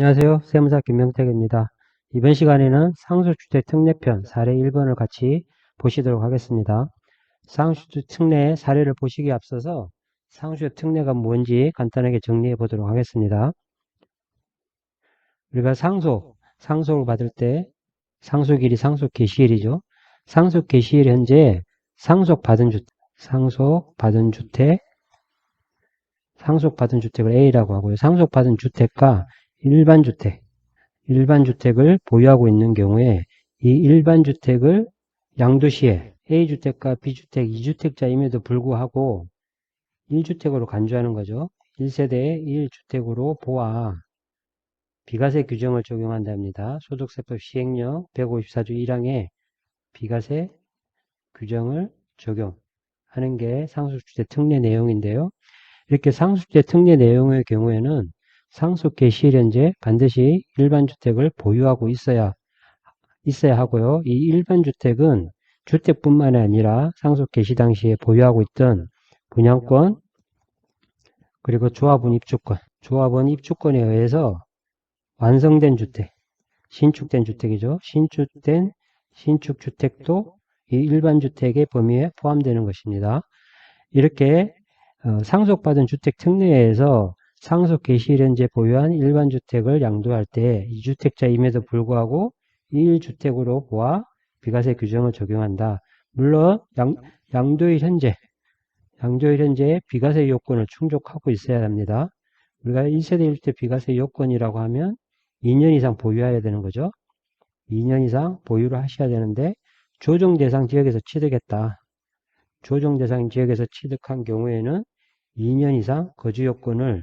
안녕하세요. 세무사 김명택입니다. 이번 시간에는 상속주택 특례편 사례 1번을 같이 보시도록 하겠습니다. 상속주택 특례 사례를 보시기에 앞서서 상속주택 특례가 뭔지 간단하게 정리해 보도록 하겠습니다. 우리가 상속을 받을 때 상속일이 상속 개시일이죠. 상속 개시일 현재 상속받은 주택을 A라고 하고요. 상속받은 주택과 일반 주택을 보유하고 있는 경우에 이 일반 주택을 양도시에 A주택과 B주택, 2주택자임에도 불구하고 1주택으로 간주하는 거죠. 1세대의 1주택으로 보아 비과세 규정을 적용한답니다. 소득세법 시행령 154조 1항에 비과세 규정을 적용하는 게 상속주택 특례 내용인데요. 이렇게 상속주택 특례 내용의 경우에는 상속 개시일 현재 반드시 일반 주택을 보유하고 있어야 하고요. 이 일반 주택은 주택뿐만 아니라 상속 개시 당시에 보유하고 있던 분양권 그리고 조합원 입주권에 의해서 완성된 주택, 신축된 주택이죠. 신축 주택도 이 일반 주택의 범위에 포함되는 것입니다. 이렇게 상속받은 주택 특례에서 상속 개시일 현재 보유한 일반 주택을 양도할 때 2주택자임에도 불구하고 1주택으로 보아 비과세 규정을 적용한다. 물론 양도일 현재 비과세 요건을 충족하고 있어야 합니다. 우리가 1세대 1주택 비과세 요건이라고 하면 2년 이상 보유해야 되는 거죠. 2년 이상 보유를 하셔야 되는데 조정 대상 지역에서 취득했다. 조정 대상 지역에서 취득한 경우에는 2년 이상 거주 요건을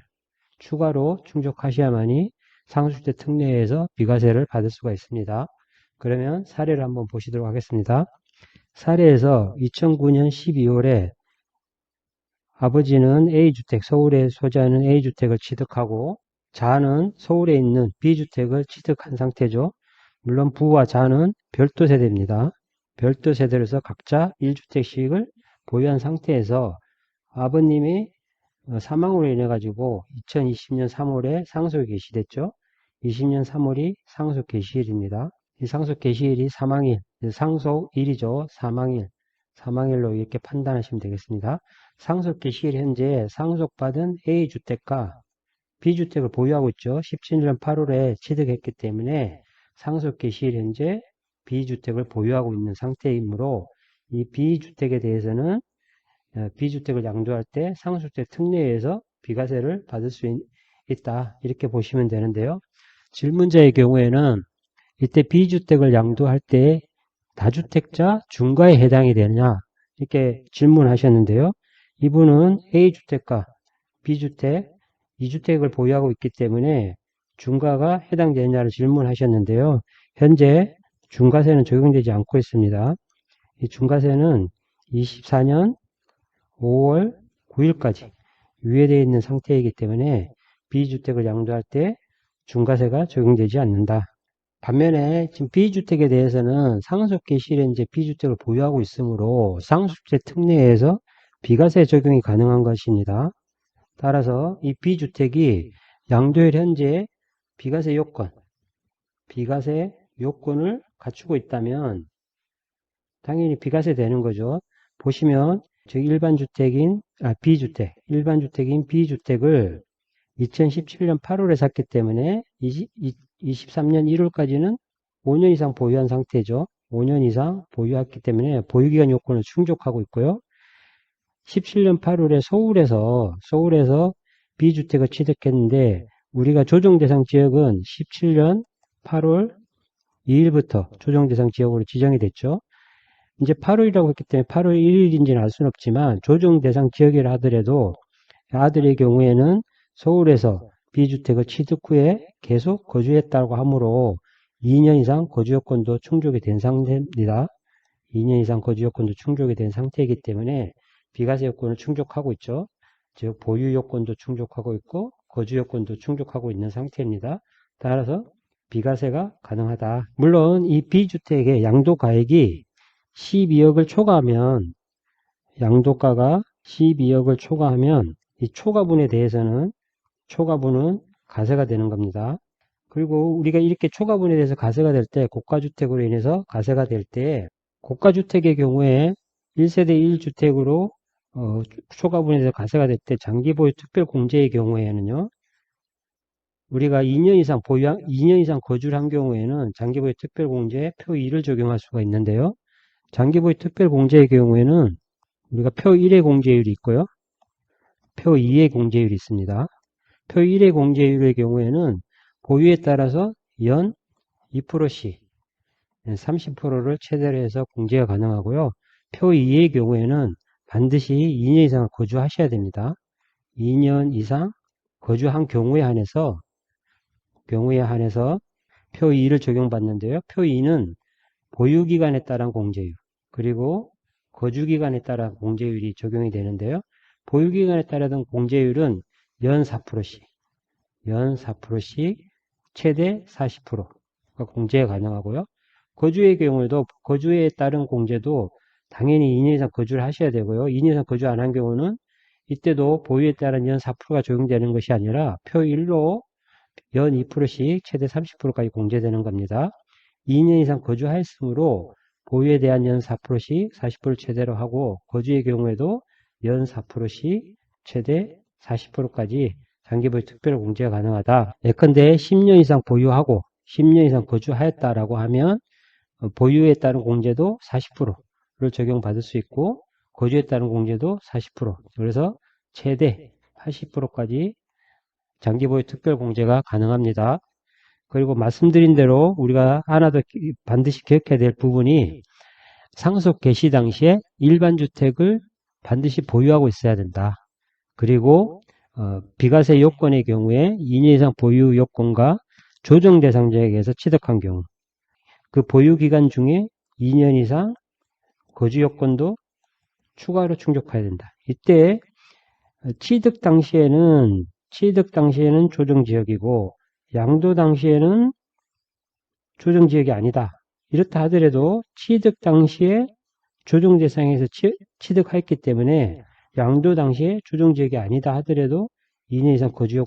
추가로 충족하셔야만이 상속주택 특례에서 비과세를 받을 수가 있습니다. 그러면 사례를 한번 보시도록 하겠습니다. 사례에서 2009년 12월에 아버지는 A주택, 서울에 소재하는 A주택을 취득하고 자는 서울에 있는 B주택을 취득한 상태죠. 물론 부와 자는 별도 세대입니다. 별도 세대로서 각자 1주택씩을 보유한 상태에서 아버님이 사망으로 인해 가지고 2020년 3월에 상속 개시됐죠. 20년 3월이 상속 개시일입니다. 이 상속 개시일이 사망일, 상속일이죠. 사망일로 이렇게 판단하시면 되겠습니다. 상속 개시일 현재 상속받은 A주택과 B주택을 보유하고 있죠. 17년 8월에 취득했기 때문에 상속 개시일 현재 B주택을 보유하고 있는 상태이므로 이 B주택에 대해서는 B주택을 양도할 때 상속주택 특례에서 비과세를 받을 수 있다. 이렇게 보시면 되는데요. 질문자의 경우에는 이때 B주택을 양도할 때 다주택자 중과에 해당이 되느냐 이렇게 질문하셨는데요. 이분은 A주택과 B주택, 2주택을 보유하고 있기 때문에 중과가 해당되느냐를 질문하셨는데요. 현재 중과세는 적용되지 않고 있습니다. 이 중과세는 24년 5월 9일까지 유예되어 있는 상태이기 때문에 B주택을 양도할 때 중과세가 적용되지 않는다. 반면에 지금 B주택에 대해서는 상속 개시일에 이제 B주택을 보유하고 있으므로 상속주택 특례에서 비과세 적용이 가능한 것입니다. 따라서 이 B주택이 양도일 현재 비과세 요건을 갖추고 있다면 당연히 비과세 되는 거죠. 보시면 즉 일반 주택인 B주택을 2017년 8월에 샀기 때문에 23년 1월까지는 5년 이상 보유한 상태죠. 5년 이상 보유했기 때문에 보유기간 요건을 충족하고 있고요. 17년 8월에 서울에서 B주택을 취득했는데 우리가 조정대상 지역은 17년 8월 2일부터 조정대상 지역으로 지정이 됐죠. 이제 8월이라고 했기 때문에 8월 1일인지는 알 수는 없지만 조정 대상 지역이라 하더라도 아들의 경우에는 서울에서 B주택을 취득 후에 계속 거주했다고 하므로 2년 이상 거주 요건도 충족이 된 상태입니다. 2년 이상 거주 요건도 충족이 된 상태이기 때문에 비과세 요건을 충족하고 있죠. 즉 보유 요건도 충족하고 있고 거주 요건도 충족하고 있는 상태입니다. 따라서 비과세가 가능하다. 물론 이 B주택의 양도가액이 12억을 초과하면 양도가가 12억을 초과하면 이 초과분에 대해서는 초과분은 과세가 되는 겁니다. 그리고 우리가 이렇게 초과분에 대해서 가세가 될 때, 고가주택으로 인해서 가세가 될 때, 고가주택의 경우에 1세대 1주택으로 초과분에 대해서 가세가 될 때 장기보유 특별공제의 경우에는요, 우리가 2년 이상 2년 이상 거주를 한 경우에는 장기보유 특별공제 표 2를 적용할 수가 있는데요. 장기보유 특별공제의 경우에는 우리가 표 1의 공제율이 있고요. 표 2의 공제율이 있습니다. 표 1의 공제율의 경우에는 보유에 따라서 연 2%씩 30%를 최대로 해서 공제가 가능하고요. 표 2의 경우에는 반드시 2년 이상 거주하셔야 됩니다. 2년 이상 거주한 경우에 한해서 표 2를 적용받는데요. 표 2는 보유기간에 따른 공제율, 그리고 거주기간에 따라 공제율이 적용이 되는데요. 보유기간에 따른 공제율은 연 4%씩 최대 40%가 공제가 가능하고요. 거주의 경우에도 거주에 따른 공제도 당연히 2년 이상 거주를 하셔야 되고요. 2년 이상 거주 안 한 경우는 이때도 보유에 따른 연 4%가 적용되는 것이 아니라 표 1로 연 2%씩 최대 30%까지 공제되는 겁니다. 2년 이상 거주하였으므로 보유에 대한 연 4%씩 40%를 최대로 하고, 거주의 경우에도 연 4%씩 최대 40%까지 장기보유 특별공제가 가능하다. 예컨대 10년 이상 보유하고 10년 이상 거주하였다라고 하면 보유에 따른 공제도 40%를 적용받을 수 있고, 거주에 따른 공제도 40%, 그래서 최대 80%까지 장기보유 특별공제가 가능합니다. 그리고 말씀드린 대로 우리가 하나 더 반드시 기억해야 될 부분이, 상속 개시 당시에 일반 주택을 반드시 보유하고 있어야 된다. 그리고 비과세 요건의 경우에 2년 이상 보유 요건과 조정 대상자에 의해서 취득한 경우, 그 보유 기간 중에 2년 이상 거주 요건도 추가로 충족해야 된다. 이때 취득 당시에는 조정 지역이고, 양도 당시에는 조정 지역이 아니다. 이렇다 하더라도 취득 당시에 조정 대상에서 취득했기 때문에 양도 당시에 조정 지역이 아니다 하더라도 2년 이상 거주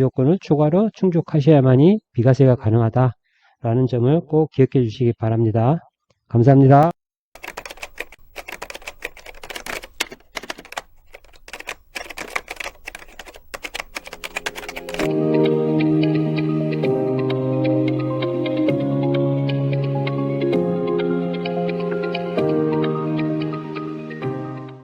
요건을 추가로 충족하셔야만이 비과세가 가능하다라는 점을 꼭 기억해 주시기 바랍니다. 감사합니다.